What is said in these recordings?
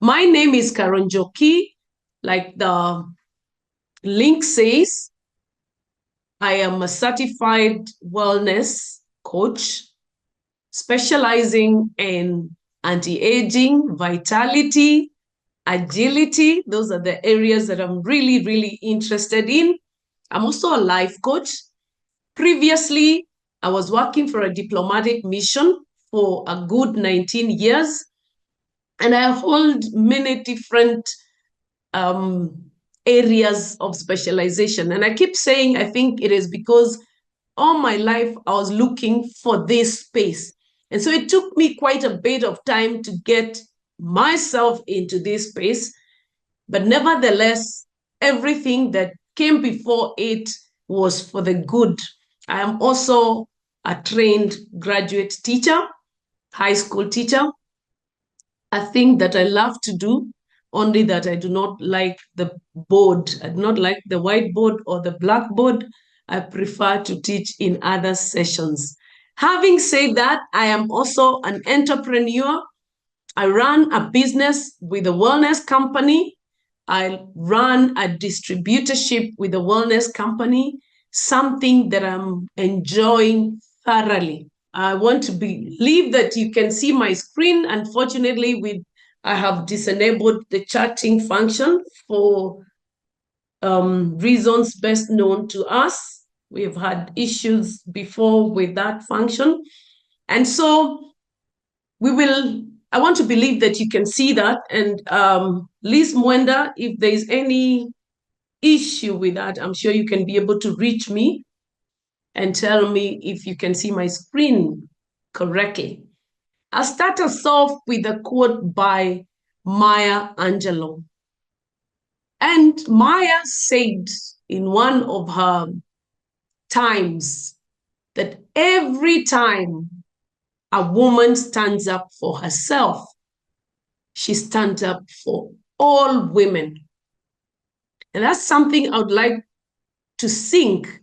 My name is Njoki. Like the link says, I am a certified wellness coach specializing in anti-aging, vitality, agility. Those are the areas that I'm really, really interested in. I'm also a life coach. Previously, I was working for a diplomatic mission for a good 19 years, and I hold many different areas of specialization. And I keep saying, I think it is because all my life I was looking for this space. And so it took me quite a bit of time to get myself into this space. But nevertheless, everything that came before it was for the good. I am also a trained graduate teacher, high school teacher. A thing that I love to do, only that I do not like the board. I do not like the whiteboard or the blackboard. I prefer to teach in other sessions. Having said that, I am also an entrepreneur. I run a business with a wellness company. I run a distributorship with a wellness company, something that I'm enjoying thoroughly. I want to believe that you can see my screen. Unfortunately, I have disabled the chatting function for reasons best known to us. We've had issues before with that function. And so I want to believe that you can see that. And Liz Mwenda, if there's any issue with that, I'm sure you can be able to reach me and tell me if you can see my screen correctly. I'll start us off with a quote by Maya Angelou. And Maya said in one of her times that every time a woman stands up for herself, she stands up for all women. And that's something I would like to think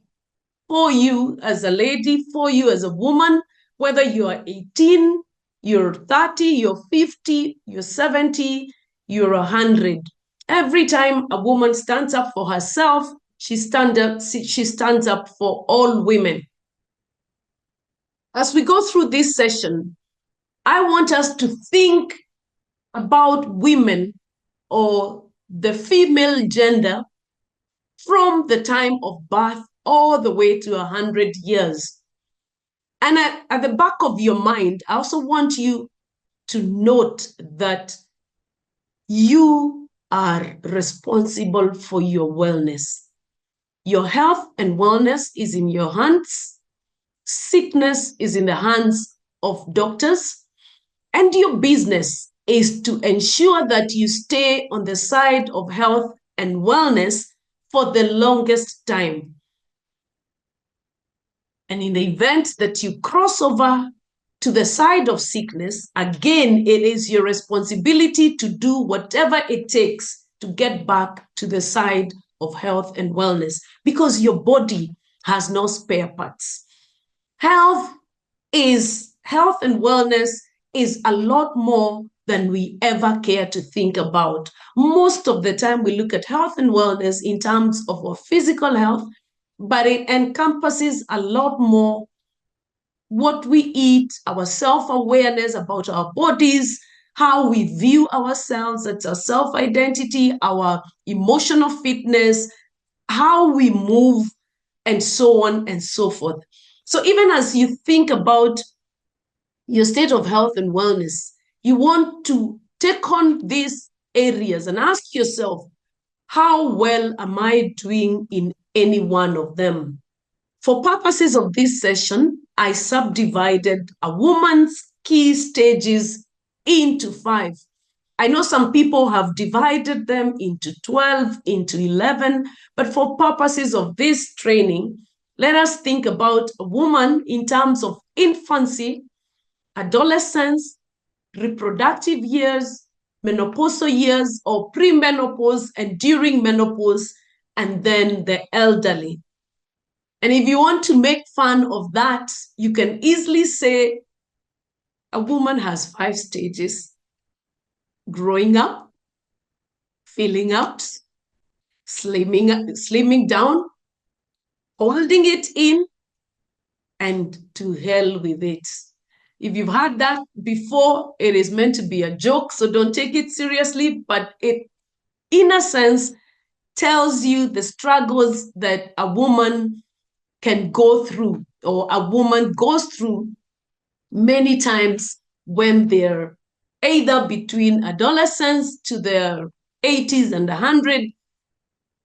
for you as a lady, for you as a woman, whether you are 18, you're 30, you're 50, you're 70, you're 100. Every time a woman stands up for herself, she stands up for all women. As we go through this session, I want us to think about women or the female gender from the time of birth all the way to 100 years. And at the back of your mind, I also want you to note that you are responsible for your wellness. Your health and wellness is in your hands. Sickness is in the hands of doctors. And your business is to ensure that you stay on the side of health and wellness for the longest time. And in the event that you cross over to the side of sickness, again, it is your responsibility to do whatever it takes to get back to the side of health and wellness, because your body has no spare parts. Health and wellness is a lot more than we ever care to think about. Most of the time, we look at health and wellness in terms of our physical health, but it encompasses a lot more: what we eat, our self-awareness about our bodies, how we view ourselves, that's our self-identity, our emotional fitness, how we move, and so on and so forth. So even as you think about your state of health and wellness, you want to take on these areas and ask yourself, how well am I doing in any one of them? For purposes of this session, I subdivided a woman's key stages into 5. I know some people have divided them into 12, into 11, but for purposes of this training, let us think about a woman in terms of infancy, adolescence, reproductive years, menopausal years or premenopause and during menopause, and then the elderly. And if you want to make fun of that, you can easily say a woman has 5 stages: growing up, filling out, slimming down, holding it in, and to hell with it. If you've had that before, it is meant to be a joke, so don't take it seriously, but it, in a sense, tells you the struggles that a woman can go through, or a woman goes through many times when they're either between adolescence to their 80s and 100,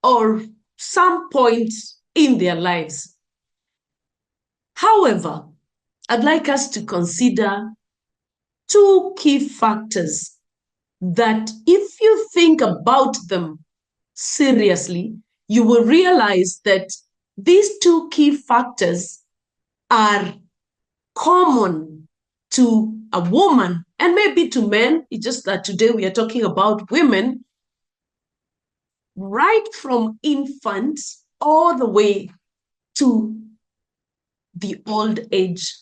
or some point in their lives. However, I'd like us to consider two key factors that, if you think about them seriously, you will realize that these two key factors are common to a woman and maybe to men. It's just that today we are talking about women, right from infants all the way to the old age.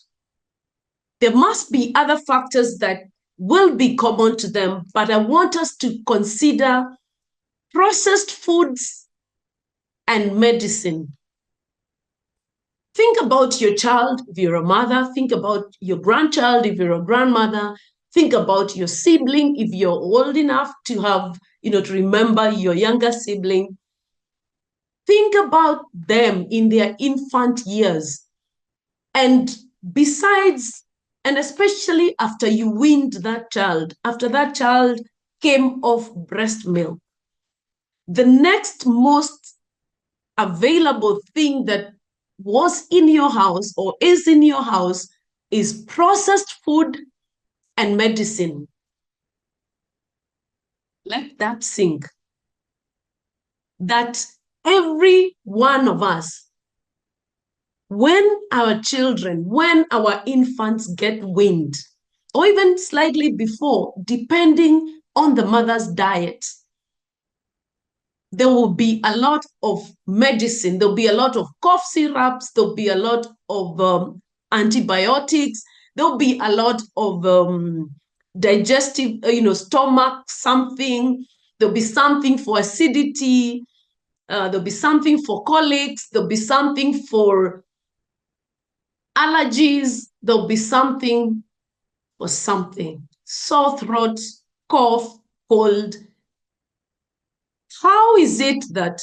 There must be other factors that will be common to them, but I want us to consider processed foods and medicine. Think about your child if you're a mother. Think about your grandchild if you're a grandmother. Think about your sibling if you're old enough to have, to remember your younger sibling. Think about them in their infant years. And besides, and especially after you weaned that child, after that child came off breast milk, the next most available thing that was in your house or is in your house is processed food and medicine. Let that sink. That every one of us, when our children, when our infants get weaned, or even slightly before, depending on the mother's diet, there will be a lot of medicine. There'll be a lot of cough syrups. There'll be a lot of antibiotics. There'll be a lot of digestive, stomach something. There'll be something for acidity. There'll be something for colics. There'll be something for allergies. There'll be something for something. Sore throat, cough, cold. How is it that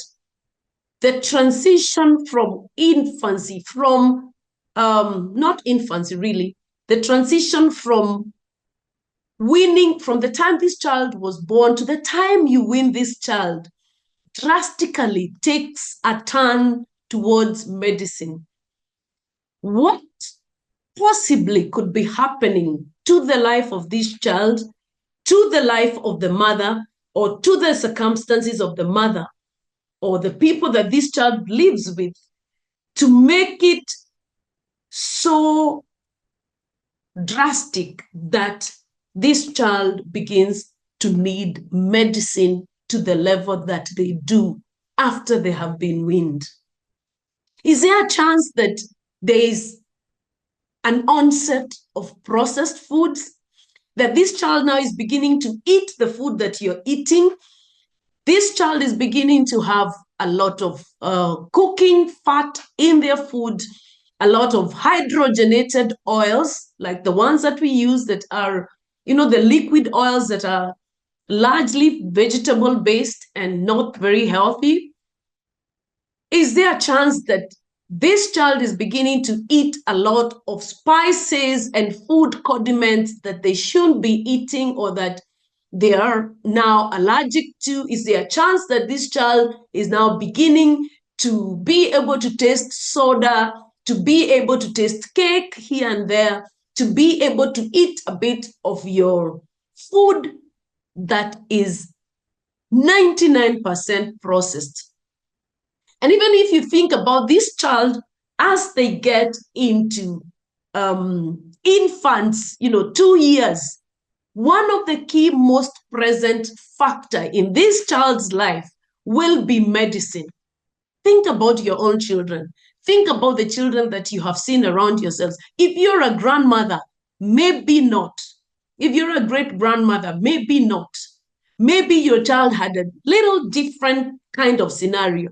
the transition from infancy, from, not infancy really, the transition from weaning, from the time this child was born to the time you wean this child, drastically takes a turn towards medicine? What possibly could be happening to the life of this child, to the life of the mother, or to the circumstances of the mother, or the people that this child lives with, to make it so drastic that this child begins to need medicine to the level that they do after they have been weaned? Is there a chance that there is an onset of processed foods, that this child now is beginning to eat the food that you're eating? This child is beginning to have a lot of cooking fat in their food, a lot of hydrogenated oils, like the ones that we use that are, the liquid oils that are largely vegetable-based and not very healthy. Is there a chance that this child is beginning to eat a lot of spices and food condiments that they shouldn't be eating, or that they are now allergic to? Is there a chance that this child is now beginning to be able to taste soda, to be able to taste cake here and there, to be able to eat a bit of your food that is 99% processed? And even if you think about this child as they get into infants, 2 years, one of the key most present factor in this child's life will be medicine. Think about your own children. Think about the children that you have seen around yourselves. If you're a grandmother, maybe not. If you're a great grandmother, maybe not. maybe your child had a little different kind of scenario,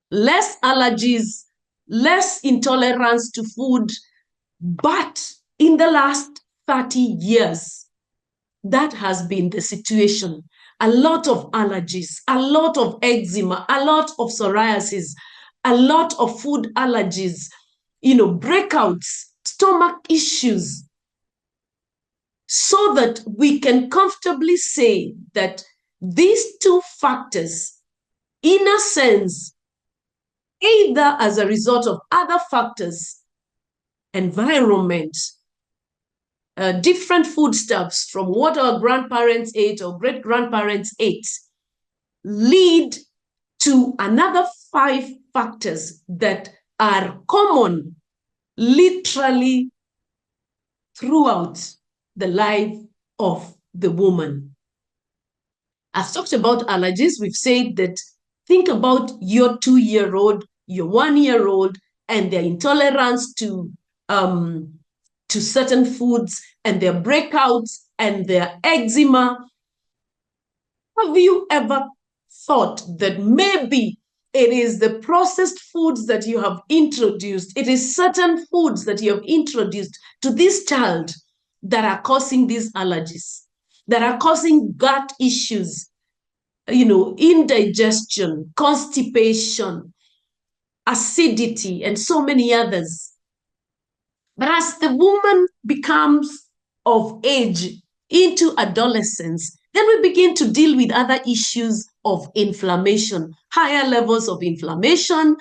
less allergies, less intolerance to food. But in the last 30 years, that has been the situation. A lot of allergies, a lot of eczema, a lot of psoriasis, a lot of food allergies, breakouts, stomach issues, so that we can comfortably say that these two factors, in a sense, either as a result of other factors, environment, different foodstuffs from what our grandparents ate or great-grandparents ate, lead to another 5 factors that are common literally throughout the life of the woman. I've talked about allergies. We've said that think about your 2-year-old, your 1-year-old, and their intolerance to certain foods and their breakouts and their eczema. Have you ever thought that maybe it is the processed foods that you have introduced, it is certain foods that you have introduced to this child that are causing these allergies, that are causing gut issues, indigestion, constipation, acidity, and so many others? But as the woman becomes of age into adolescence, then we begin to deal with other issues of inflammation, higher levels of inflammation,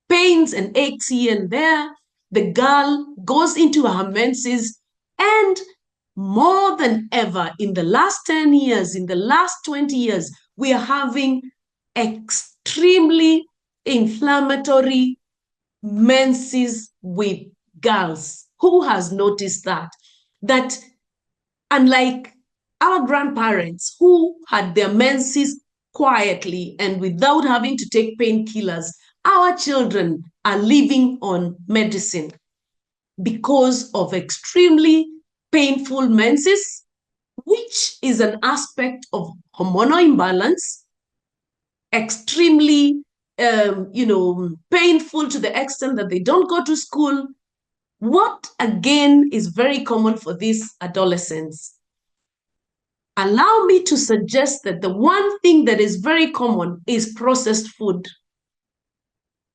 pains and aches here and there. The girl goes into her menses, and more than ever in the last 10 years, in the last 20 years, we are having extremely inflammatory menses with girls. Who has noticed that? That unlike our grandparents who had their menses quietly and without having to take painkillers, our children are living on medicine because of extremely painful menses, which is an aspect of hormonal imbalance, extremely painful to the extent that they don't go to school. What again is very common for these adolescents? Allow me to suggest that the one thing that is very common is processed food.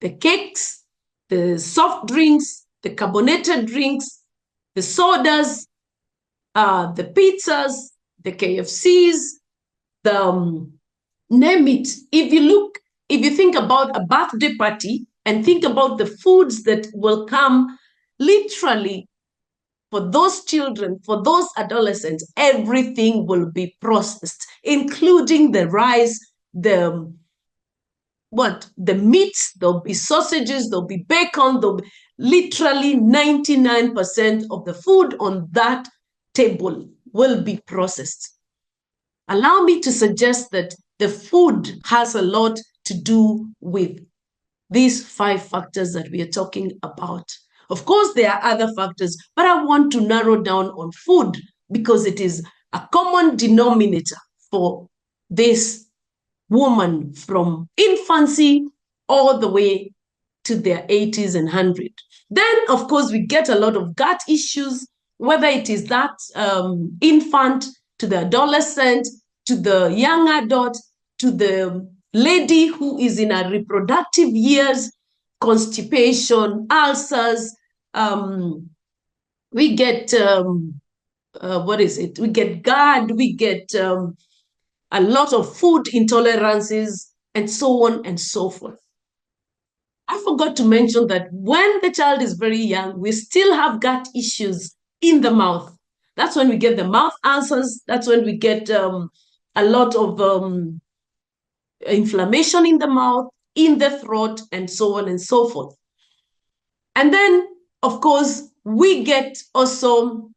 The cakes, the soft drinks, the carbonated drinks, the sodas, the pizzas, the KFCs, name it. If you think about a birthday party and think about the foods that will come literally for those children, for those adolescents, everything will be processed, including the rice, the meats, there'll be sausages, there'll be bacon, there'll be literally 99% of the food on that table will be processed. Allow me to suggest that the food has a lot to do with these 5 factors that we are talking about. Of course, there are other factors, but I want to narrow down on food because it is a common denominator for this woman from infancy all the way to their 80s and 100s. Then, of course, we get a lot of gut issues, whether it is that infant to the adolescent, to the young adult, to the lady who is in her reproductive years, constipation, ulcers. We get, we get GERD, we get a lot of food intolerances, and so on and so forth. I forgot to mention that when the child is very young, we still have gut issues in the mouth. That's when we get the mouth ulcers. That's when we get a lot of inflammation in the mouth, in the throat, and so on and so forth. And then, of course, we get also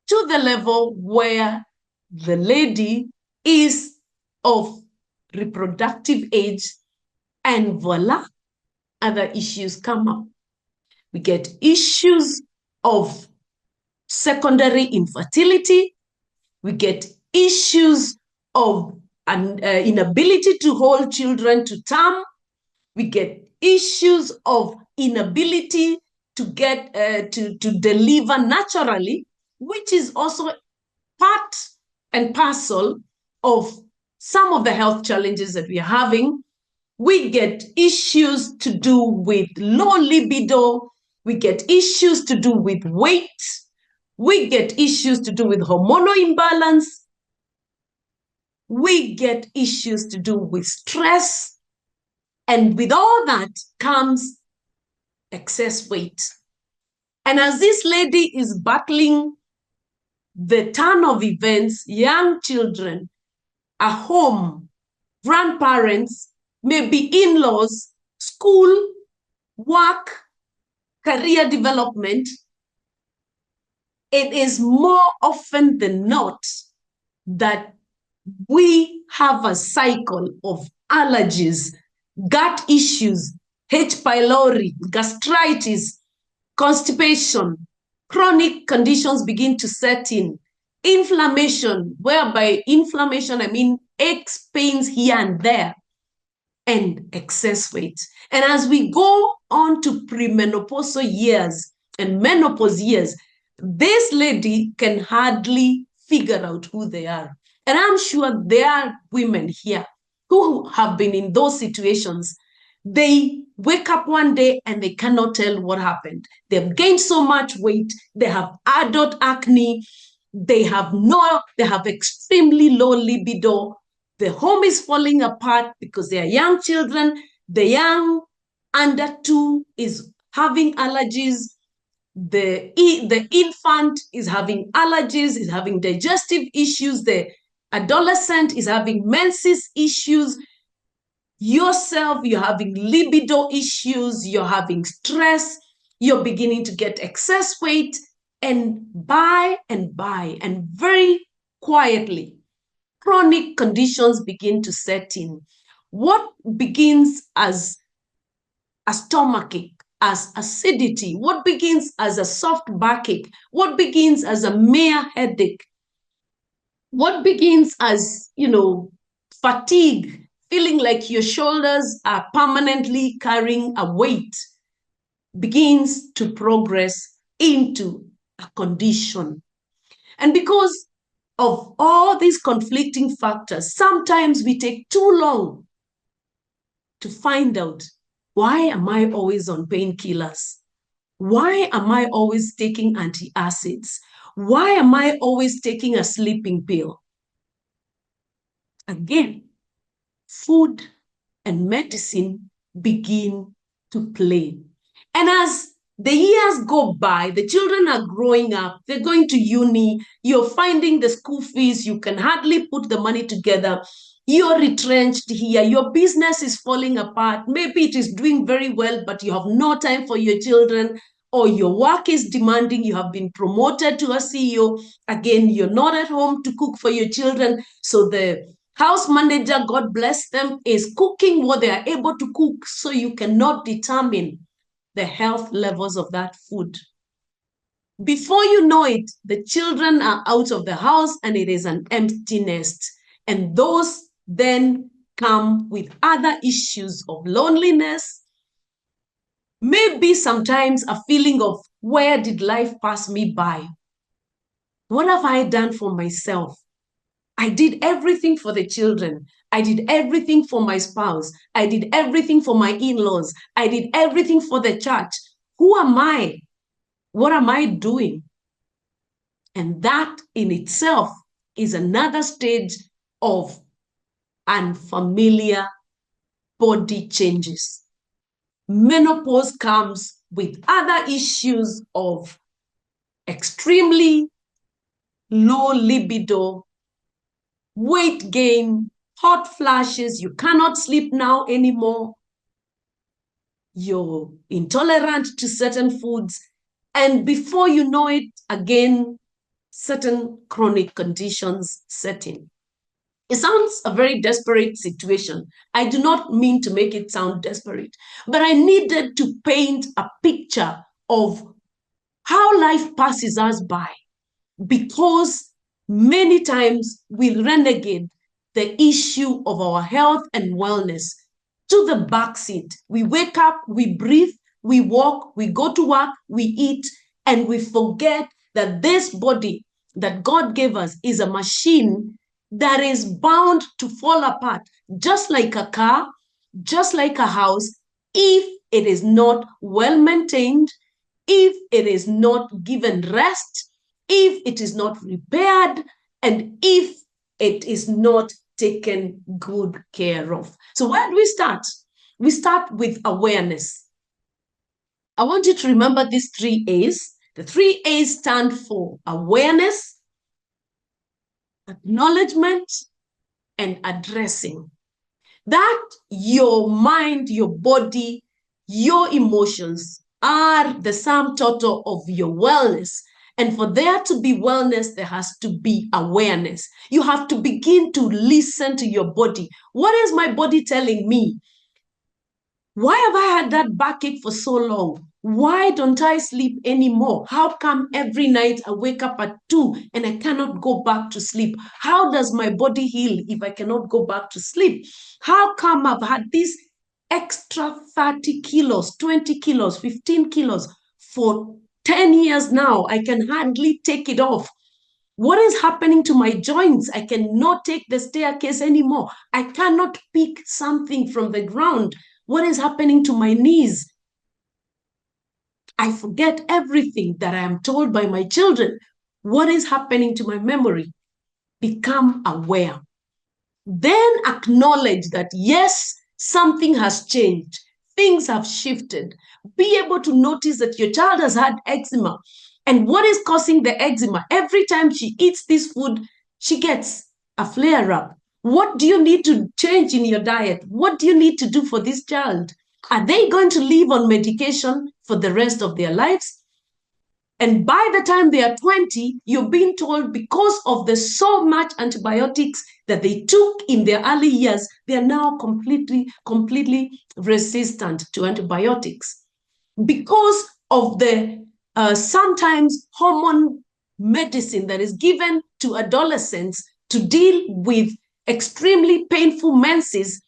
to the level where the lady is of reproductive age, and voila, other issues come up. We get issues of secondary infertility. We get issues of an inability to hold children to term. We get issues of inability to get to deliver naturally, which is also part and parcel of some of the health challenges that we are having. We get issues to do with low libido. We get issues to do with weight. We get issues to do with hormonal imbalance. We get issues to do with stress. And with all that comes excess weight. And as this lady is battling the turn of events, young children, a home, grandparents, maybe in-laws, school, work, career development, it is more often than not that we have a cycle of allergies, gut issues, H. pylori, gastritis, constipation, chronic conditions begin to set in, inflammation, whereby inflammation, I mean aches, pains here and there, and excess weight. And as we go on to premenopausal years and menopause years, this lady can hardly figure out who they are. And I'm sure there are women here who have been in those situations. They wake up one day and they cannot tell what happened. They've gained so much weight. They have adult acne. They have extremely low libido. The home is falling apart because they are young children. The young under 2 is having allergies. The infant is having allergies, is having digestive issues. The adolescent is having menses issues. Yourself, you're having libido issues. You're having stress. You're beginning to get excess weight. And by and very quietly, chronic conditions begin to set in. What begins as a stomachache, as acidity, what begins as a soft backache, what begins as a mere headache, what begins as, fatigue, feeling like your shoulders are permanently carrying a weight, begins to progress into a condition. And because of all these conflicting factors, sometimes we take too long to find out, why am I always on painkillers? Why am I always taking antacids? Why am I always taking a sleeping pill? Again, food and medicine begin to play. And as the years go by, the children are growing up, they're going to uni, you're finding the school fees, you can hardly put the money together, you're retrenched here, your business is falling apart, maybe it is doing very well, but you have no time for your children, or your work is demanding, you have been promoted to a CEO, again, you're not at home to cook for your children, so the house manager, God bless them, is cooking what they are able to cook, so you cannot determine the health levels of that food. Before you know it, the children are out of the house and it is an empty nest. And those then come with other issues of loneliness, maybe sometimes a feeling of, where did life pass me by? What have I done for myself? I did everything for the children. I did everything for my spouse. I did everything for my in-laws. I did everything for the church. Who am I? What am I doing? And that in itself is another stage of unfamiliar body changes. Menopause comes with other issues of extremely low libido, weight gain, hot flashes, you cannot sleep now anymore, you're intolerant to certain foods, and before you know it, again, certain chronic conditions set in. It sounds a very desperate situation. I do not mean to make it sound desperate, but I needed to paint a picture of how life passes us by, because many times we renegade the issue of our health and wellness to the back seat. We wake up, we breathe, we walk, we go to work, we eat, and we forget that this body that God gave us is a machine that is bound to fall apart, just like a car, just like a house, if it is not well maintained, if it is not given rest, if it is not repaired, and if it is not taken good care of. So where do we start? We start with awareness. I want you to remember these 3 A's. The 3 A's stand for awareness, acknowledgement, and addressing. That your mind, your body, your emotions are the sum total of your wellness. And for there to be wellness, there has to be awareness. You have to begin to listen to your body. What is my body telling me? Why have I had that backache for so long? Why don't I sleep anymore? How come every night I wake up at 2 and I cannot go back to sleep? How does my body heal if I cannot go back to sleep? How come I've had these extra 30 kilos, 20 kilos, 15 kilos for 10 years now? I can hardly take it off. What is happening to my joints? I cannot take the staircase anymore. I cannot pick something from the ground. What is happening to my knees? I forget everything that I am told by my children. What is happening to my memory? Become aware. Then acknowledge that, yes, something has changed. Things have shifted. Be able to notice that your child has had eczema. And what is causing the eczema? Every time she eats this food, she gets a flare up. What do you need to change in your diet? What do you need to do for this child? Are they going to live on medication for the rest of their lives? And by the time they are 20, you're being told because of the so much antibiotics that they took in their early years, they are now completely resistant to antibiotics. Because of the sometimes hormone medicine that is given to adolescents to deal with extremely painful menses,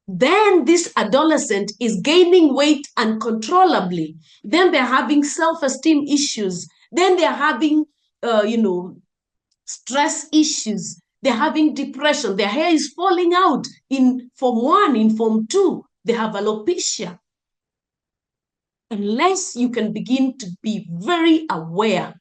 then this adolescent is gaining weight uncontrollably. Then they're having self-esteem issues. Then they're having, stress issues. They're having depression. Their hair is falling out in Form 1, in Form 2. They have alopecia. Unless you can begin to be very aware,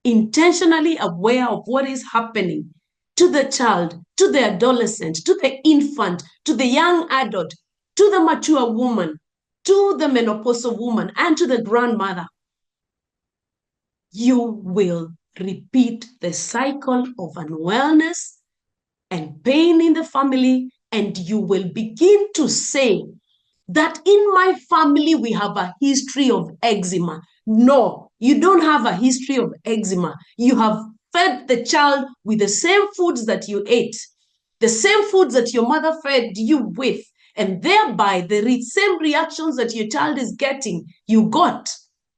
intentionally aware of what is happening to the child, to the adolescent, to the infant, to the young adult, to the mature woman, to the menopausal woman, and to the grandmother, you will repeat the cycle of unwellness and pain in the family, and you will begin to say that in my family we have a history of eczema. No, you don't have a history of eczema. You have fed the child with the same foods that you ate, the same foods that your mother fed you with, and thereby the same reactions that your child is getting, you got.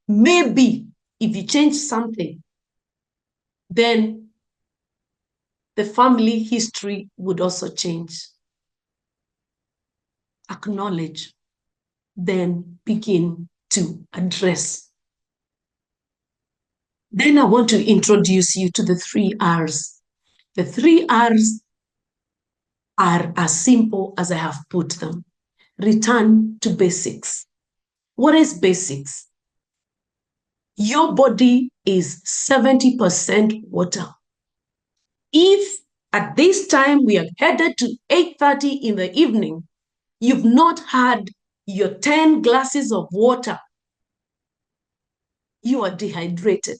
Maybe if you change something, then the family history would also change. Acknowledge, then begin to address. Then I want to introduce you to the 3 R's. The 3 R's are as simple as I have put them. Return to basics. What is basics? Your body is 70% water. If at this time we are headed to 8:30 in the evening, you've not had your 10 glasses of water, you are dehydrated.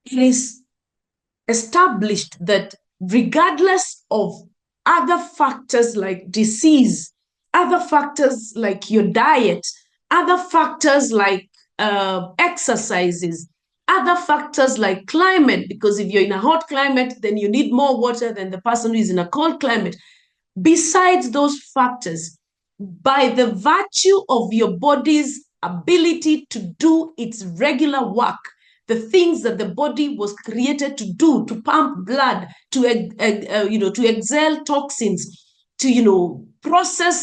It is established that regardless of other factors like disease, other factors like your diet, other factors like exercises, other factors like climate, because if you're in a hot climate, then you need more water than the person who is in a cold climate. Besides those factors, by the virtue of your body's ability to do its regular work, the things that the body was created to do, to pump blood, to to exhale toxins, to process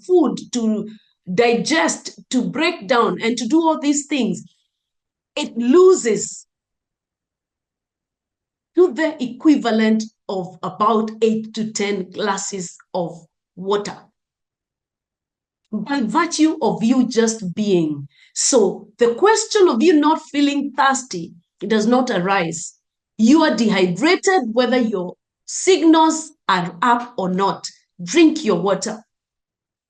food, to digest, to break down, and to do all these things, it loses to the equivalent of about 8 to 10 glasses of water by virtue of you just being. So the question of you not feeling thirsty, it does not arise. You are dehydrated whether your signals are up or not. Drink your water.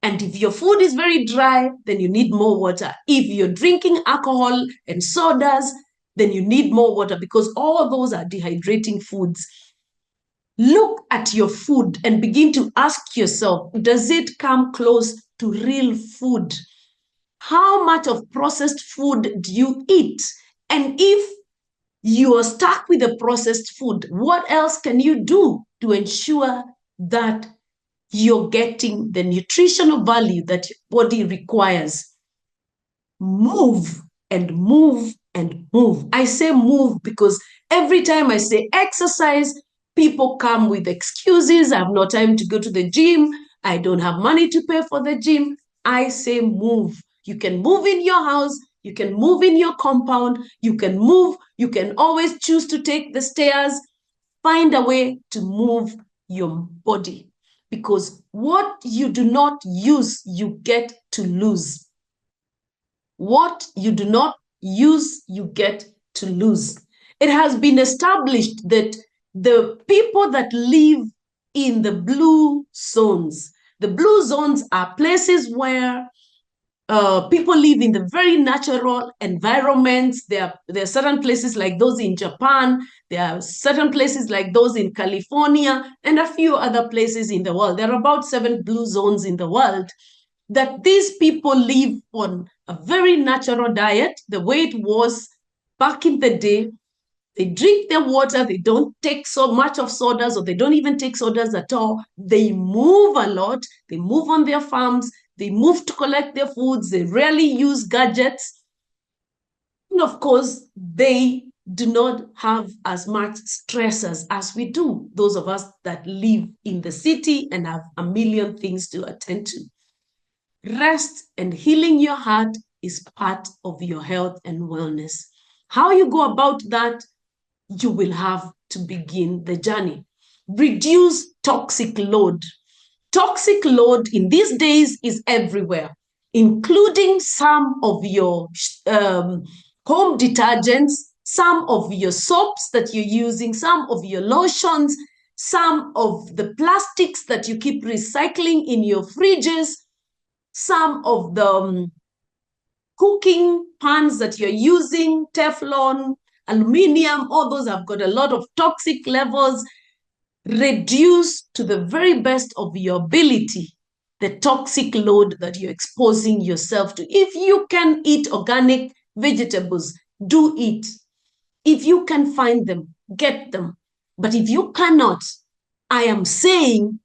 And if your food is very dry, then you need more water. If you're drinking alcohol and sodas, then you need more water, because all those are dehydrating foods. Look at your food and begin to ask yourself, does it come close to real food? How much of processed food do you eat? And if you are stuck with the processed food, what else can you do to ensure that you're getting the nutritional value that your body requires? Move and move and move. I say move because every time I say exercise, people come with excuses. I have no time to go to the gym. I don't have money to pay for the gym. I say move. You can move in your house. You can move in your compound. You can move. You can always choose to take the stairs. Find a way to move your body, because what you do not use, you get to lose. What you do not use, you get to lose. It has been established that the people that live in the blue zones are places where people live in the very natural environments. There are certain places like those in Japan. There are certain places like those in California and a few other places in the world. There are about 7 blue zones in the world that these people live on a very natural diet, the way it was back in the day. They drink their water. They don't take so much of sodas, or they don't even take sodas at all. They move a lot. They move on their farms. They move to collect their foods. They rarely use gadgets. And of course, they do not have as much stressors as we do, those of us that live in the city and have a million things to attend to. Rest and healing your heart is part of your health and wellness. How you go about that, you will have to begin the journey. Reduce toxic load. Toxic load in these days is everywhere, including some of your home detergents, some of your soaps that you're using, some of your lotions, some of the plastics that you keep recycling in your fridges, some of the cooking pans that you're using, Teflon, aluminium, all those have got a lot of toxic levels. Reduce to the very best of your ability the toxic load that you're exposing yourself to. If you can eat organic vegetables, do it. If you can find them, get them. But if you cannot, I am saying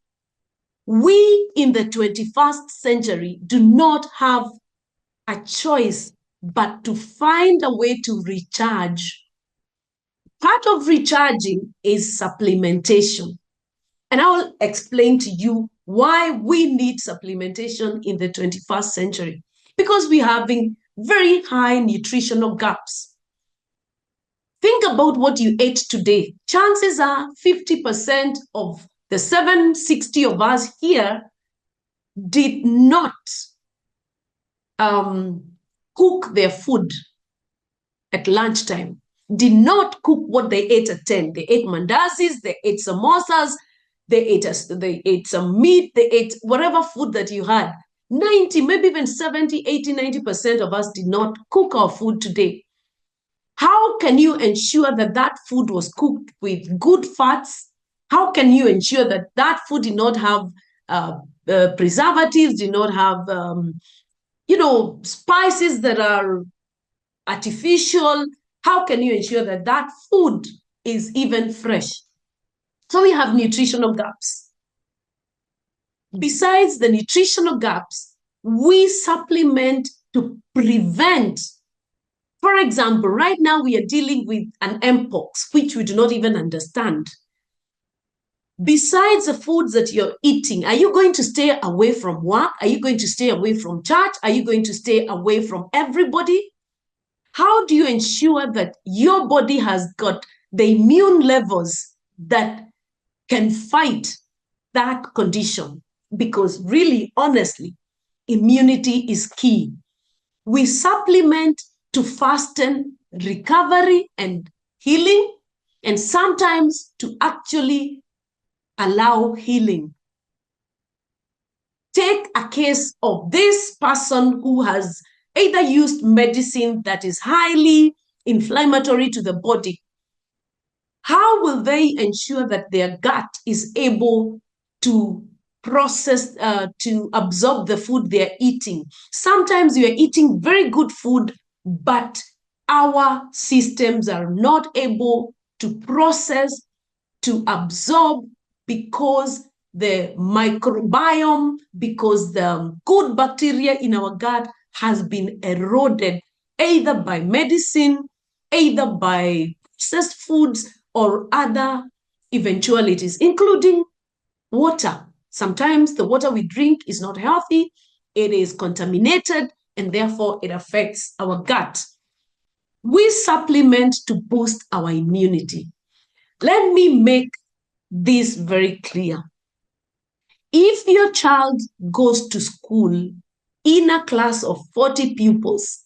we in the 21st century do not have a choice but to find a way to recharge. Part of recharging is supplementation. And I'll explain to you why we need supplementation in the 21st century. Because we're having very high nutritional gaps. Think about what you ate today. Chances are 50% of the 760 of us here did not cook their food at lunchtime, did not cook what they ate at 10. They ate mandazis, they ate samosas, they ate some meat, they ate whatever food that you had. 90, maybe even 70, 80, 90% of us did not cook our food today. How can you ensure that that food was cooked with good fats? How can you ensure that that food did not have preservatives, did not have, spices that are artificial? How can you ensure that that food is even fresh? So we have nutritional gaps. Besides the nutritional gaps, we supplement to prevent For example, right now we are dealing with an mpox, which we do not even understand. Besides the foods that you're eating, are you going to stay away from work? Are you going to stay away from church? Are you going to stay away from everybody? How do you ensure that your body has got the immune levels that can fight that condition? Because really, honestly, immunity is key. We supplement to fasten recovery and healing, and sometimes to actually allow healing. Take a case of this person who has either used medicine that is highly inflammatory to the body. How will they ensure that their gut is able to process, to absorb the food they're eating? Sometimes you're eating very good food, but our systems are not able to process, to absorb, because the microbiome, because the good bacteria in our gut has been eroded either by medicine, either by processed foods, or other eventualities, including water. Sometimes the water we drink is not healthy, it is contaminated, and therefore it affects our gut. We supplement to boost our immunity. Let me make this very clear. If your child goes to school in a class of 40 pupils,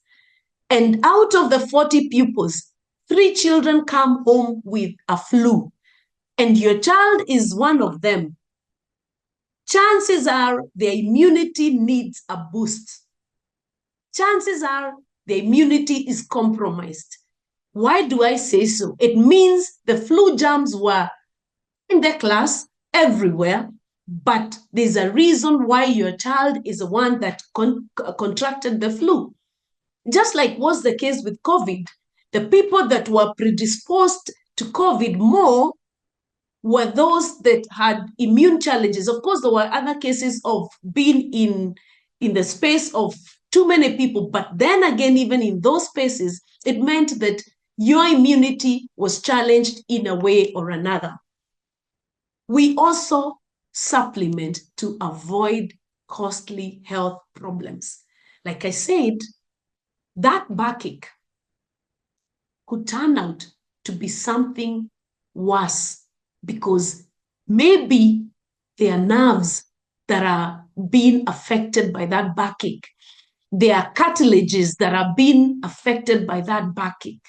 and out of the 40 pupils, 3 children come home with a flu, and your child is one of them, chances are their immunity needs a boost. Chances are the immunity is compromised. Why do I say so? It means the flu germs were in the class everywhere, but there's a reason why your child is the one that contracted the flu. Just like was the case with COVID, the people that were predisposed to COVID more were those that had immune challenges. Of course, there were other cases of being in the space of too many people, but then again, even in those spaces, it meant that your immunity was challenged in a way or another. We also supplement to avoid costly health problems. Like I said, that backache could turn out to be something worse, because maybe there are nerves that are being affected by that backache. There are cartilages that are being affected by that backache.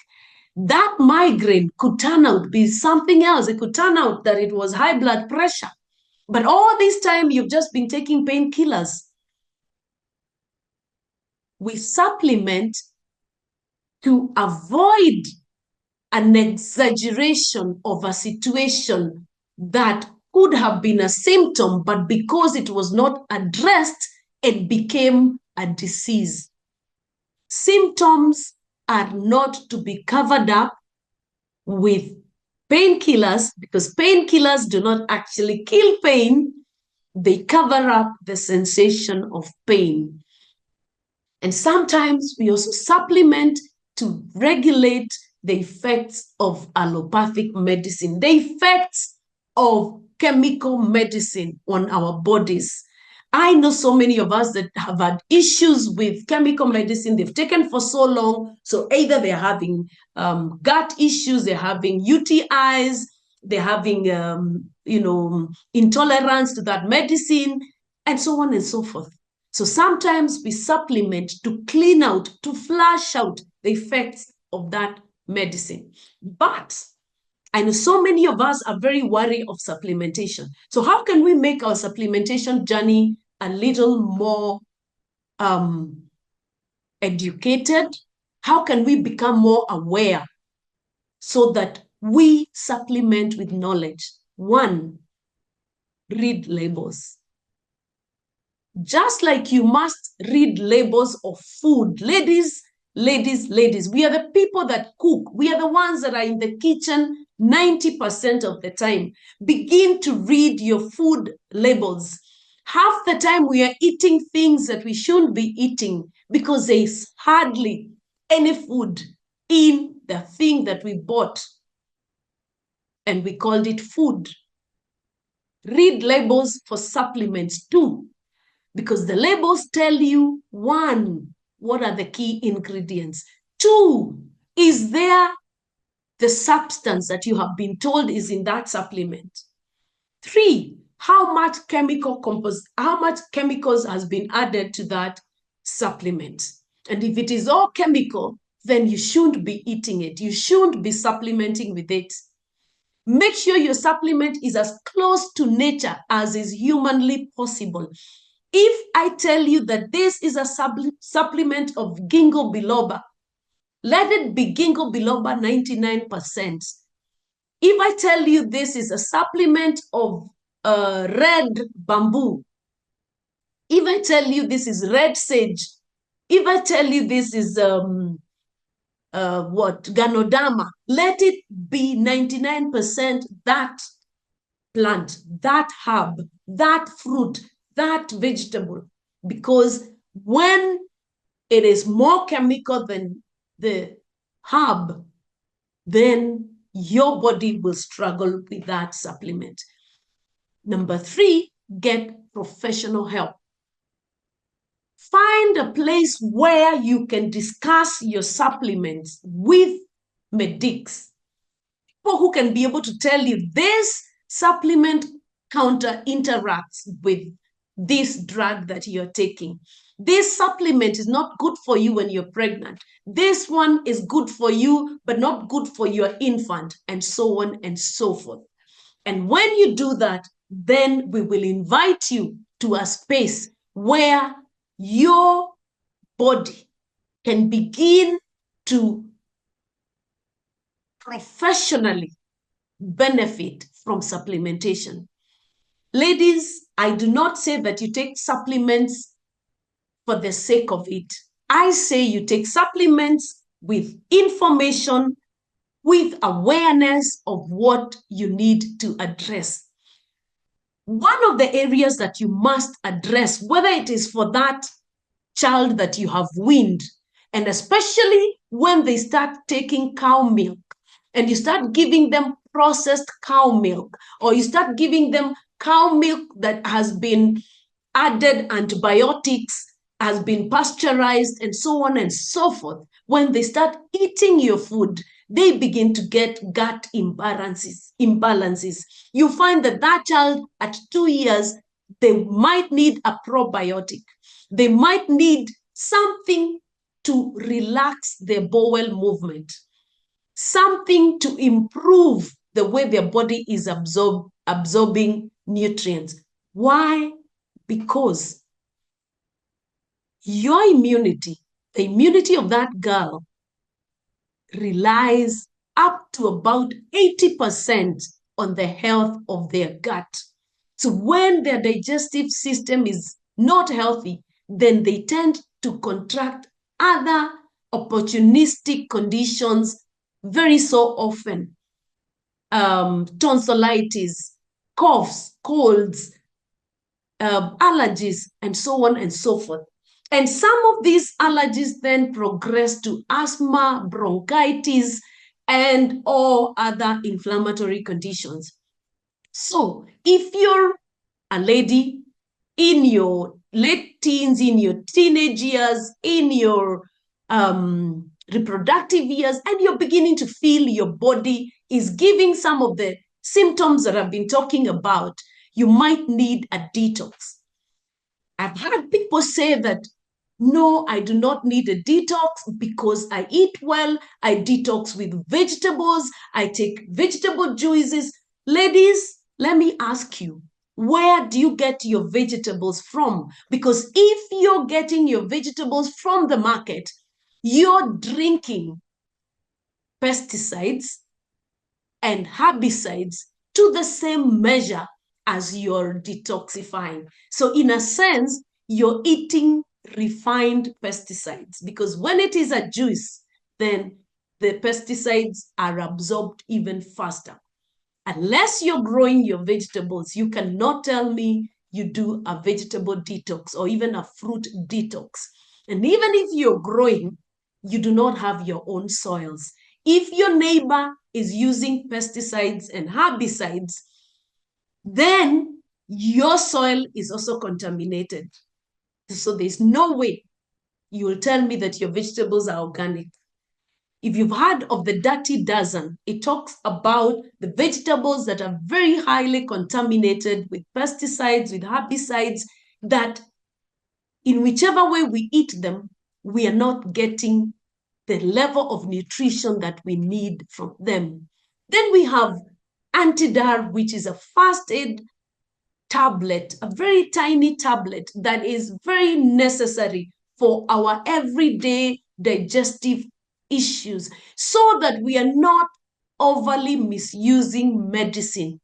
That migraine could turn out to be something else. It could turn out that it was high blood pressure. But all this time, you've just been taking painkillers. We supplement to avoid an exaggeration of a situation that could have been a symptom, but because it was not addressed, it became a disease. Symptoms are not to be covered up with painkillers, because painkillers do not actually kill pain. They cover up the sensation of pain. And sometimes we also supplement to regulate the effects of allopathic medicine, the effects of chemical medicine on our bodies. I know so many of us that have had issues with chemical medicine they've taken for so long. So either they're having gut issues, they're having UTIs, they're having intolerance to that medicine, and so on and so forth. So sometimes we supplement to clean out, to flush out the effects of that medicine. But I know so many of us are very wary of supplementation. So how can we make our supplementation journey a little more educated? How can we become more aware so that we supplement with knowledge? One, read labels. Just like you must read labels of food. Ladies, we are the people that cook. We are the ones that are in the kitchen 90% of the time. Begin to read your food labels. Half the time we are eating things that we shouldn't be eating because there is hardly any food in the thing that we bought and we called it food. Read labels for supplements too, because the labels tell you, one, what are the key ingredients? Two, is there the substance that you have been told is in that supplement? Three, how much chemicals has been added to that supplement? And if it is all chemical, then you shouldn't be eating it. You shouldn't be supplementing with it. Make sure your supplement is as close to nature as is humanly possible. If I tell you that this is a supplement of ginkgo biloba, let it be ginkgo biloba 99%. If I tell you this is a supplement of red bamboo, if I tell you this is red sage, if I tell you this is Ganodama, let it be 99% that plant, that herb, that fruit, that vegetable. Because when it is more chemical than the herb, then your body will struggle with that supplement. Number three, get professional help. Find a place where you can discuss your supplements with medics, people who can be able to tell you this supplement counter interacts with this drug that you're taking. This supplement is not good for you when you're pregnant. This one is good for you, but not good for your infant, and so on and so forth. And when you do that, then we will invite you to a space where your body can begin to professionally benefit from supplementation. Ladies, I do not say that you take supplements for the sake of it. I say you take supplements with information, with awareness of what you need to address. One of the areas that you must address, whether it is for that child that you have weaned, and especially when they start taking cow milk, and you start giving them processed cow milk, or you start giving them cow milk that has been added antibiotics, has been pasteurized, and so on and so forth. When they start eating your food, they begin to get gut imbalances. You find that that child at 2 years, they might need a probiotic. They might need something to relax their bowel movement, something to improve the way their body is absorbing nutrients. Why? Because your immunity, the immunity of that girl, relies up to about 80% on the health of their gut. So when their digestive system is not healthy, then they tend to contract other opportunistic conditions very so often. Tonsillitis, coughs, colds, allergies, and so on and so forth. And some of these allergies then progress to asthma, bronchitis, and all other inflammatory conditions. So if you're a lady in your late teens, in your teenage years, in your reproductive years, and you're beginning to feel your body is giving some of the symptoms that I've been talking about, you might need a detox. I've had people say that, no, I do not need a detox because I eat well, I detox with vegetables, I take vegetable juices. Ladies, let me ask you, where do you get your vegetables from? Because if you're getting your vegetables from the market, you're drinking pesticides and herbicides to the same measure as you're detoxifying. So in a sense, you're eating refined pesticides, because when it is a juice, then the pesticides are absorbed even faster. Unless you're growing your vegetables, you cannot tell me you do a vegetable detox or even a fruit detox. And even if you're growing, you do not have your own soils. If your neighbor is using pesticides and herbicides, then your soil is also contaminated. So there's no way you will tell me that your vegetables are organic. If you've heard of the dirty dozen, it talks about the vegetables that are very highly contaminated with pesticides, with herbicides, that in whichever way we eat them, we are not getting the level of nutrition that we need from them. Then we have Antidar, which is a first aid tablet, a very tiny tablet that is very necessary for our everyday digestive issues, so that we are not overly misusing medicine.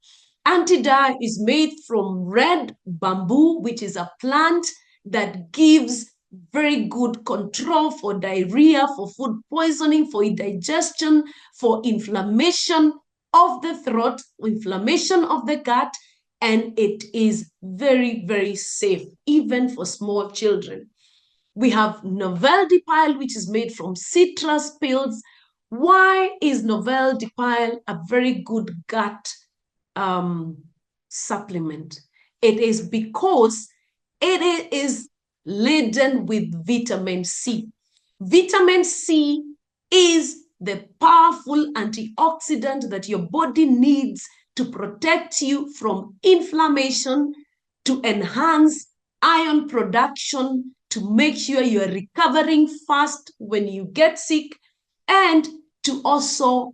Antidar is made from red bamboo, which is a plant that gives very good control for diarrhea, for food poisoning, for indigestion, for inflammation of the throat, inflammation of the gut, and it is very, very safe, even for small children. We have Novel Dipile, which is made from citrus peels. Why is Novel Dipile a very good gut supplement? It is because it is laden with vitamin C. Vitamin C is the powerful antioxidant that your body needs to protect you from inflammation, to enhance iron production, to make sure you are recovering fast when you get sick, and to also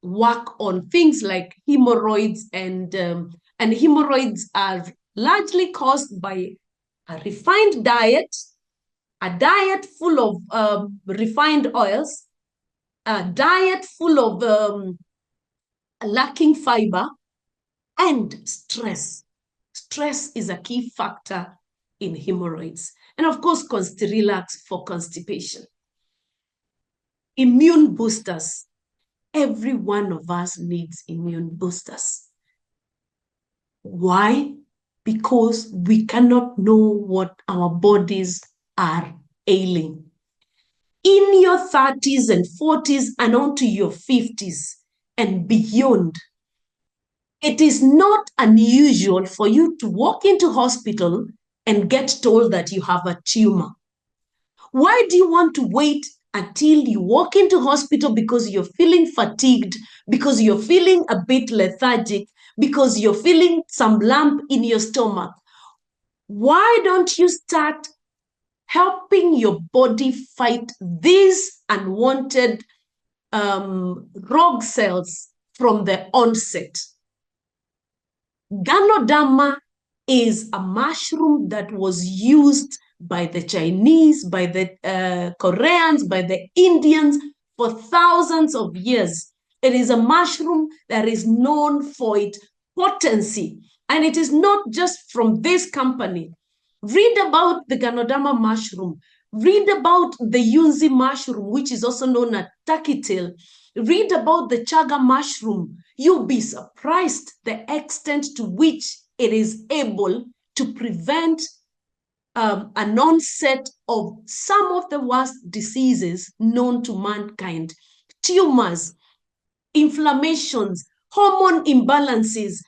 work on things like hemorrhoids, and hemorrhoids are largely caused by a refined diet, a diet full of refined oils, a diet full of lacking fiber, and stress. Stress is a key factor in hemorrhoids. And of course, Constirilax for constipation. Immune boosters. Every one of us needs immune boosters. Why? Because we cannot know what our bodies are ailing. In your 30s and 40s and on to your 50s and beyond, it is not unusual for you to walk into hospital and get told that you have a tumor. Why do you want to wait until you walk into hospital because you're feeling fatigued, because you're feeling a bit lethargic, because you're feeling some lump in your stomach? Why don't you start helping your body fight these unwanted rogue cells from the onset? Ganoderma is a mushroom that was used by the Chinese, by the Koreans, by the Indians for thousands of years. It is a mushroom that is known for its potency, and it is not just from this company. Read about the Ganoderma mushroom. Read about the Yunzi mushroom, which is also known as turkey tail. Read about the chaga mushroom. You'll be surprised the extent to which it is able to prevent an onset of some of the worst diseases known to mankind: tumors, inflammations, hormone imbalances,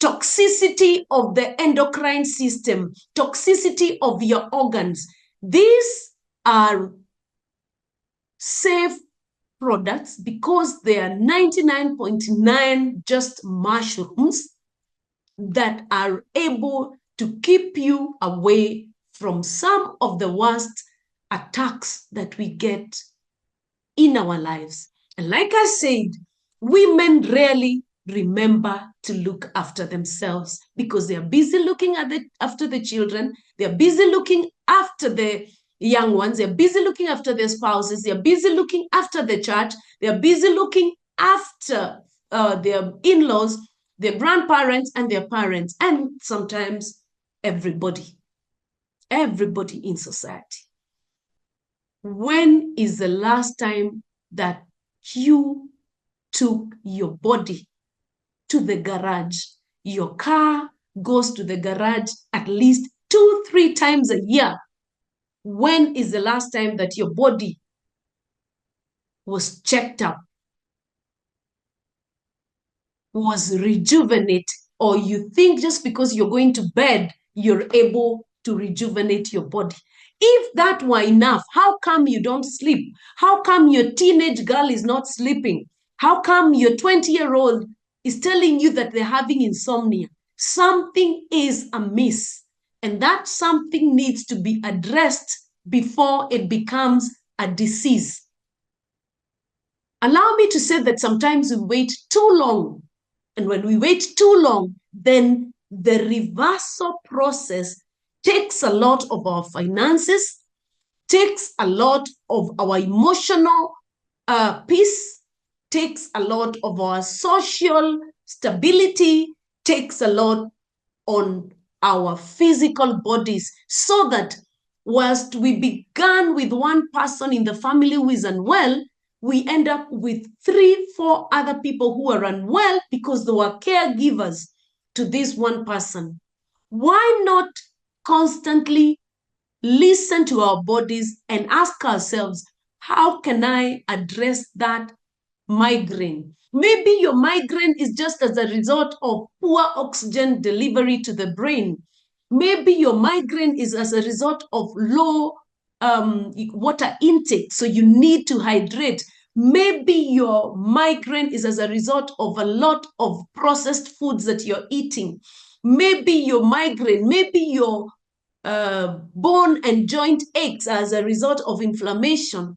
toxicity of the endocrine system, toxicity of your organs. These are safe products because they are 99.9 just mushrooms that are able to keep you away from some of the worst attacks that we get in our lives. And like I said, women rarely remember to look after themselves because they are busy looking after the children, they are busy looking after the young ones, they're busy looking after their spouses, they're busy looking after the church, they're busy looking after their in-laws, their grandparents, and their parents, and sometimes everybody in society. When is the last time that you took your body to the garage? Your car goes to the garage at least 2-3 times a year. When is the last time that your body was checked up, was rejuvenated, or you think just because you're going to bed, you're able to rejuvenate your body? If that were enough, how come you don't sleep? How come your teenage girl is not sleeping? How come your 20-year-old is telling you that they're having insomnia? Something is amiss, and that something needs to be addressed before it becomes a disease. Allow me to say that sometimes we wait too long. And when we wait too long, then the reversal process takes a lot of our finances, takes a lot of our emotional peace, takes a lot of our social stability, takes a lot on our physical bodies, so that whilst we began with one person in the family who is unwell, we end up with 3, 4 other people who are unwell because they were caregivers to this one person. Why not constantly listen to our bodies and ask ourselves, how can I address that migraine? Maybe your migraine is just as a result of poor oxygen delivery to the brain. Maybe your migraine is as a result of low water intake, so you need to hydrate. Maybe your migraine is as a result of a lot of processed foods that you're eating. Maybe your migraine, maybe your bone and joint aches as a result of inflammation.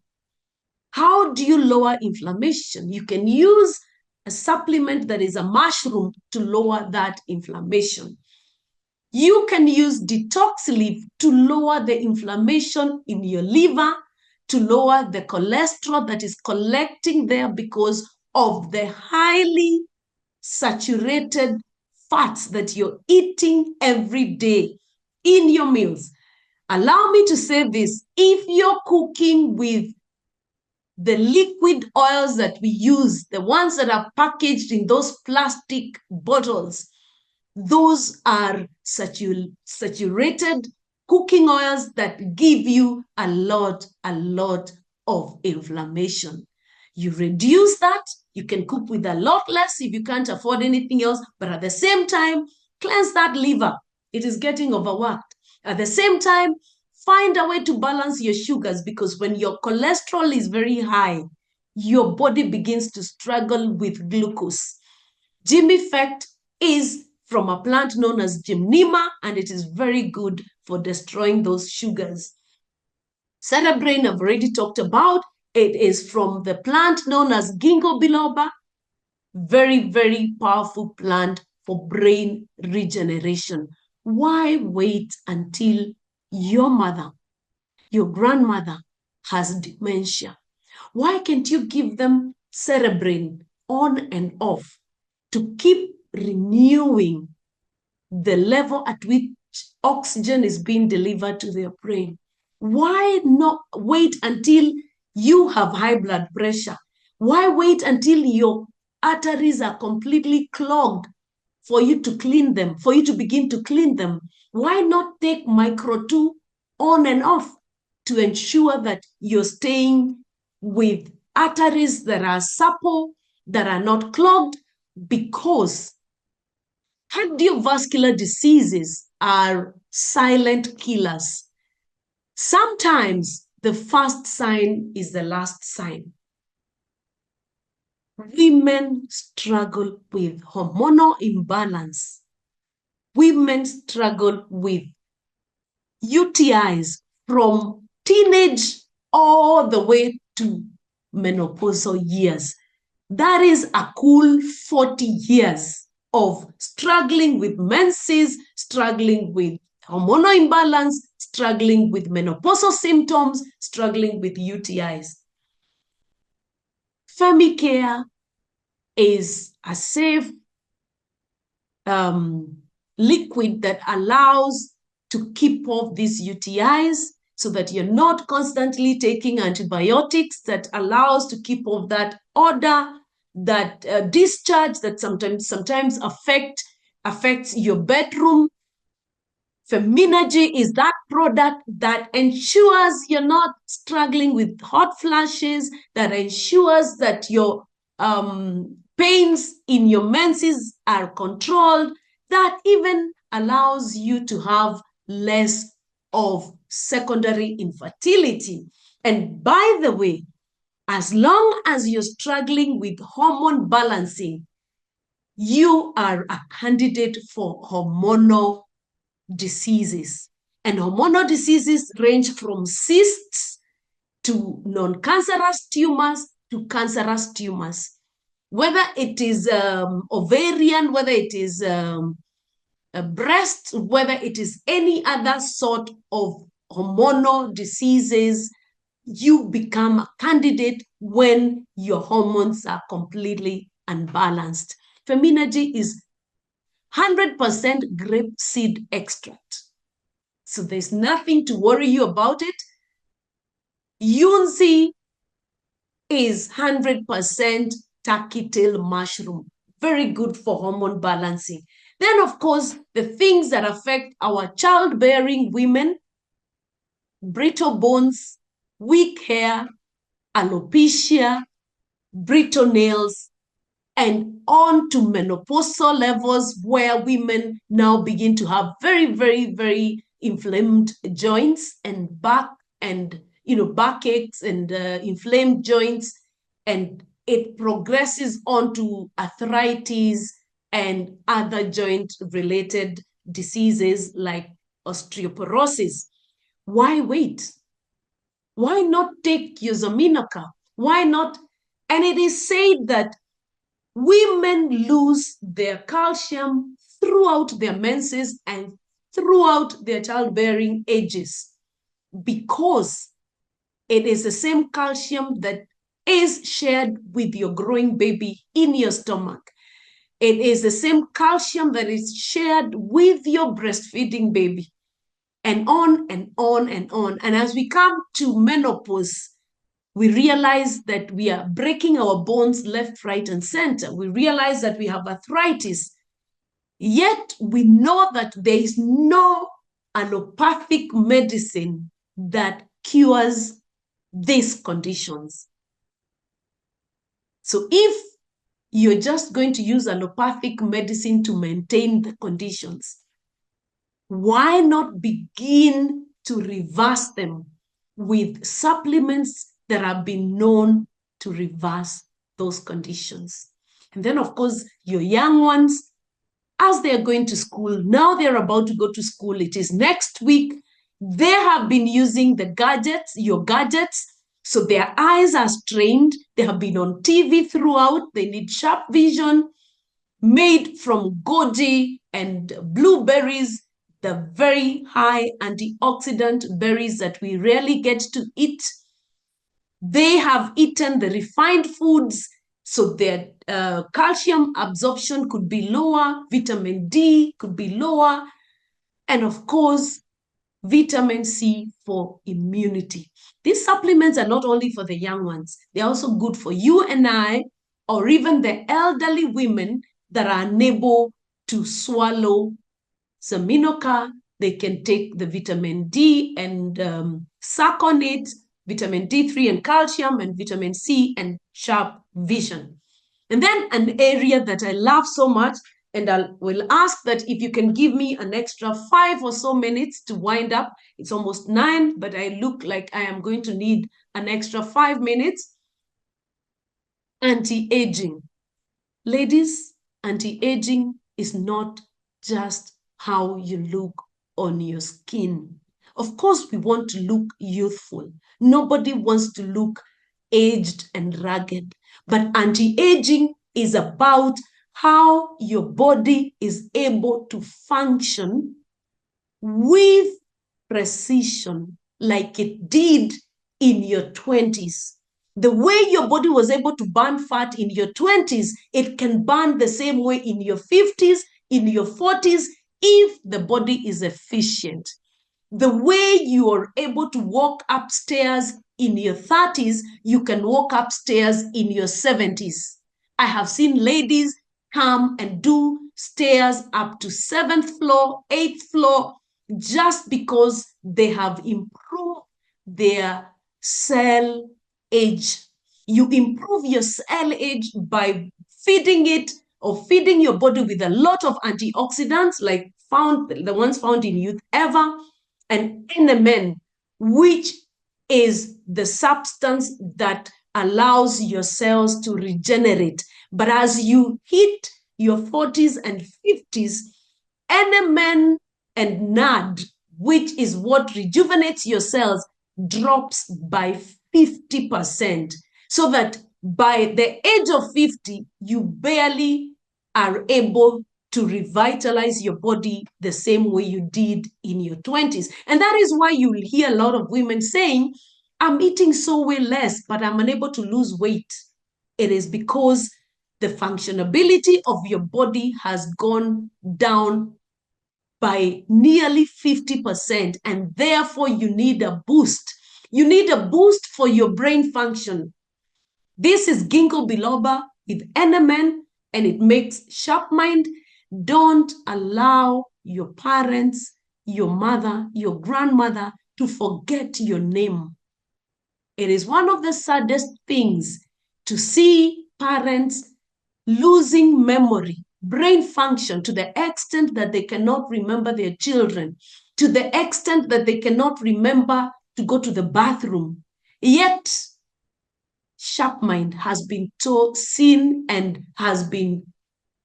How do you lower inflammation? You can use a supplement that is a mushroom to lower that inflammation. You can use detox leaf to lower the inflammation in your liver, to lower the cholesterol that is collecting there because of the highly saturated fats that you're eating every day in your meals. Allow me to say this: if you're cooking with the liquid oils that we use, the ones that are packaged in those plastic bottles, those are saturated cooking oils that give you a lot of inflammation. You reduce that, you can cook with a lot less if you can't afford anything else, but at the same time, cleanse that liver. It is getting overworked. At the same time, find a way to balance your sugars, because when your cholesterol is very high, your body begins to struggle with glucose. Gym effect is from a plant known as gymnema, and it is very good for destroying those sugars. Cerebrain, I've already talked about. It is from the plant known as ginkgo biloba. Very powerful plant for brain regeneration. Why wait until your mother, your grandmother has dementia? Why can't you give them Cerebrain on and off to keep renewing the level at which oxygen is being delivered to their brain? Why not wait until you have high blood pressure? Why wait until your arteries are completely clogged for you to clean them, for you to begin to clean them? Why not take micro 2 on and off to ensure that you're staying with arteries that are supple, that are not clogged? Because cardiovascular diseases are silent killers. Sometimes the first sign is the last sign. Women struggle with hormonal imbalance. Women struggle with UTIs from teenage all the way to menopausal years. That is a cool 40 years of struggling with menses, struggling with hormonal imbalance, struggling with menopausal symptoms, struggling with UTIs. Femicare is a safe liquid that allows to keep off these UTIs, so that you're not constantly taking antibiotics, that allows to keep off that odor, that discharge that sometimes affects your bedroom. Feminergy is that product that ensures you're not struggling with hot flashes, that ensures that your pains in your menses are controlled, that even allows you to have less of secondary infertility. And by the way, as long as you're struggling with hormone balancing, you are a candidate for hormonal diseases. And hormonal diseases range from cysts to non-cancerous tumors to cancerous tumors. Whether it is ovarian, whether it is a breast, whether it is any other sort of hormonal diseases, you become a candidate when your hormones are completely unbalanced. Feminergy is 100% grapeseed extract. So there's nothing to worry you about it. Yunzi is 100% turkey tail mushroom. Very good for hormone balancing. Then, of course, the things that affect our childbearing women: brittle bones, weak hair, alopecia, brittle nails, and on to menopausal levels where women now begin to have very, very, very inflamed joints and back and, backaches and inflamed joints. And it progresses on to arthritis and other joint-related diseases like osteoporosis. Why wait? Why not take your Zaminoca? Why not? And it is said that women lose their calcium throughout their menses and throughout their childbearing ages because it is the same calcium that is shared with your growing baby in your stomach. It is the same calcium that is shared with your breastfeeding baby, and on and on and on. And as we come to menopause, we realize that we are breaking our bones left, right, and center. We realize that we have arthritis. Yet we know that there is no allopathic medicine that cures these conditions. So if you're just going to use allopathic medicine to maintain the conditions, why not begin to reverse them with supplements that have been known to reverse those conditions? And then, of course, your young ones, as they're going to school, now they're about to go to school, it is next week, they have been using the gadgets, your gadgets, so their eyes are strained, they have been on TV throughout, they need sharp vision, made from goji and blueberries, the very high antioxidant berries that we rarely get to eat. They have eaten the refined foods, so their calcium absorption could be lower, vitamin D could be lower, and of course, vitamin C for immunity. These supplements are not only for the young ones, they're also good for you and I, or even the elderly women that are unable to swallow Zaminoca. They can take the vitamin D and suck on it, vitamin D3 and calcium, and vitamin C and sharp vision. And then an area that I love so much, and I will ask that if you can give me an extra 5 or so minutes to wind up. It's almost 9, but I look like I am going to need an extra 5 minutes. Anti-aging. Ladies, anti-aging is not just how you look on your skin. Of course, we want to look youthful. Nobody wants to look aged and rugged. But anti-aging is about how your body is able to function with precision like it did in your 20s. The way your body was able to burn fat in your 20s, it can burn the same way in your 50s, in your 40s, if the body is efficient. The way you are able to walk upstairs in your 30s, you can walk upstairs in your 70s. I have seen ladies come and do stairs up to 7th floor, 8th floor, just because they have improved their cell age. You improve your cell age by feeding it or feeding your body with a lot of antioxidants, like the ones found in youth ever, and NMN, which is the substance that allows your cells to regenerate. But as you hit your 40s and 50s, NMN and NAD, which is what rejuvenates your cells, drops by 50%. So that by the age of 50, you barely are able to revitalize your body the same way you did in your 20s. And that is why you'll hear a lot of women saying, I'm eating so way less, but I'm unable to lose weight. It is because the functionability of your body has gone down by nearly 50%, and therefore you need a boost. You need a boost for your brain function. This is ginkgo biloba with NMN, and it makes sharp mind. Don't allow your parents, your mother, your grandmother to forget your name. It is one of the saddest things to see parents losing memory, brain function, to the extent that they cannot remember their children, to the extent that they cannot remember to go to the bathroom. Yet, sharp mind has been seen and has been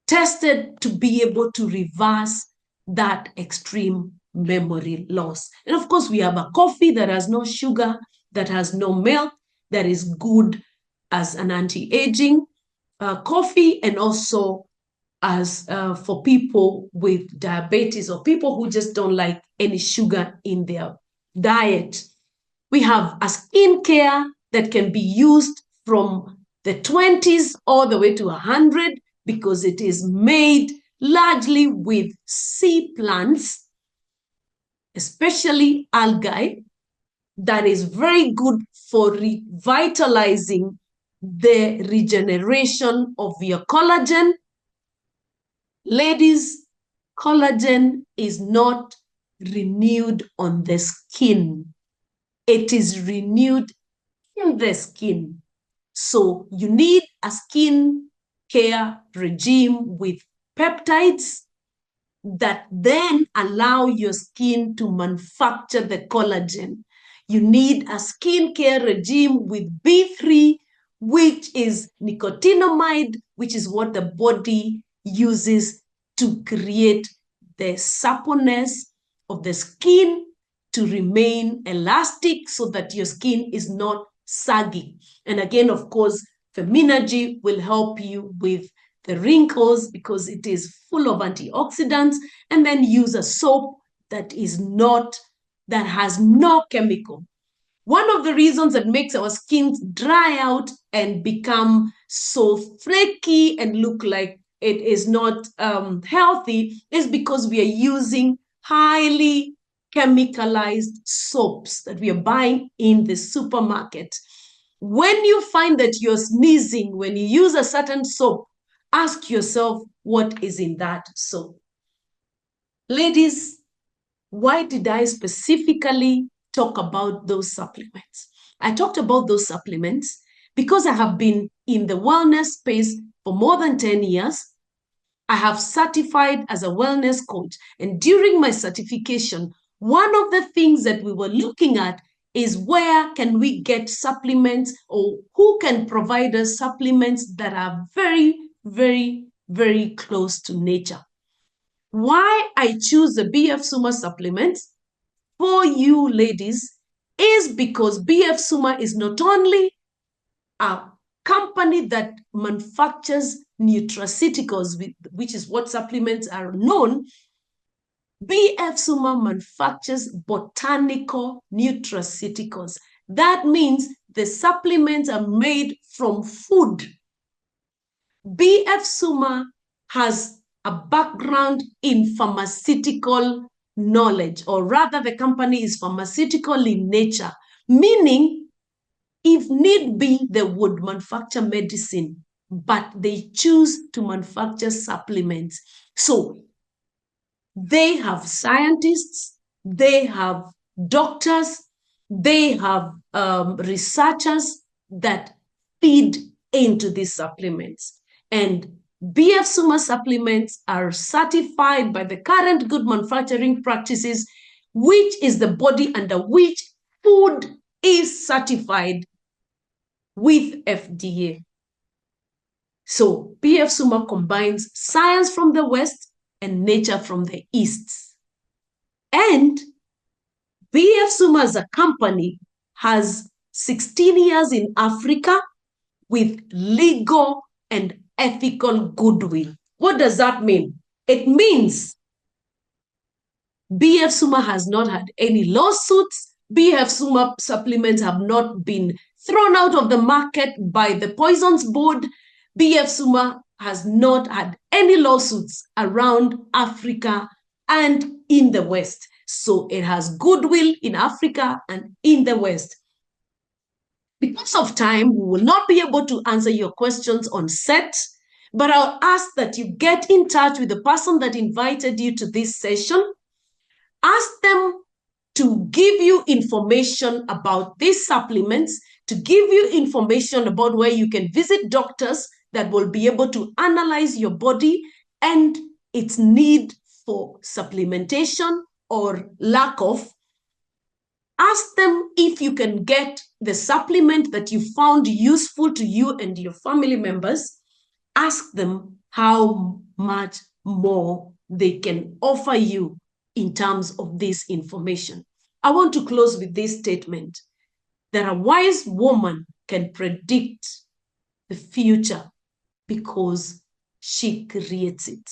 tested to be able to reverse that extreme memory loss. And of course, we have a coffee that has no sugar, that has no milk, that is good as an anti-aging coffee, and also as for people with diabetes or people who just don't like any sugar in their diet. We have a skincare that can be used from the 20s all the way to 100, because it is made largely with sea plants, especially algae, that is very good for revitalizing the regeneration of your collagen. Ladies, collagen is not renewed on the skin. It is renewed in the skin. So you need a skin care regime with peptides that then allow your skin to manufacture the collagen. You need a skin care regime with B3, which is nicotinamide, which is what the body uses to create the suppleness of the skin to remain elastic so that your skin is not saggy. And again, of course, Feminagy will help you with the wrinkles because it is full of antioxidants. And then use a soap that has no chemical. One of the reasons that makes our skins dry out and become so flaky and look like it is not healthy is because we are using highly chemicalized soaps that we are buying in the supermarket. When you find that you're sneezing when you use a certain soap, ask yourself what is in that soap. Ladies, why did I specifically talk about those supplements? I talked about those supplements because I have been in the wellness space for more than 10 years. I have certified as a wellness coach. And during my certification, one of the things that we were looking at is where can we get supplements, or who can provide us supplements that are very, very, very close to nature. Why I choose the BF Suma supplements for you ladies is because BF Suma is not only a company that manufactures nutraceuticals, which is what supplements are known. BF Suma manufactures botanical nutraceuticals. That means the supplements are made from food. BF Suma has a background in pharmaceutical knowledge, or rather the company is pharmaceutical in nature, meaning if need be, they would manufacture medicine, but they choose to manufacture supplements. So they have scientists they have doctors, they have researchers that feed into these supplements. And BF Suma supplements are certified by the current good manufacturing practices, which is the body under which food is certified with FDA. So BF Suma combines science from the West and nature from the East. And BF Suma as a company has 16 years in Africa with legal and ethical goodwill. What does that mean? It means BF Suma has not had any lawsuits. BF Suma supplements have not been thrown out of the market by the Poisons Board. BF Suma has not had any lawsuits around Africa and in the West. So it has goodwill in Africa and in the West. Because of time, we will not be able to answer your questions on set, but I'll ask that you get in touch with the person that invited you to this session. Ask them to give you information about these supplements, to give you information about where you can visit doctors that will be able to analyze your body and its need for supplementation or lack of. Ask them if you can get the supplement that you found useful to you and your family members. Ask them how much more they can offer you in terms of this information. I want to close with this statement that a wise woman can predict the future because she creates it.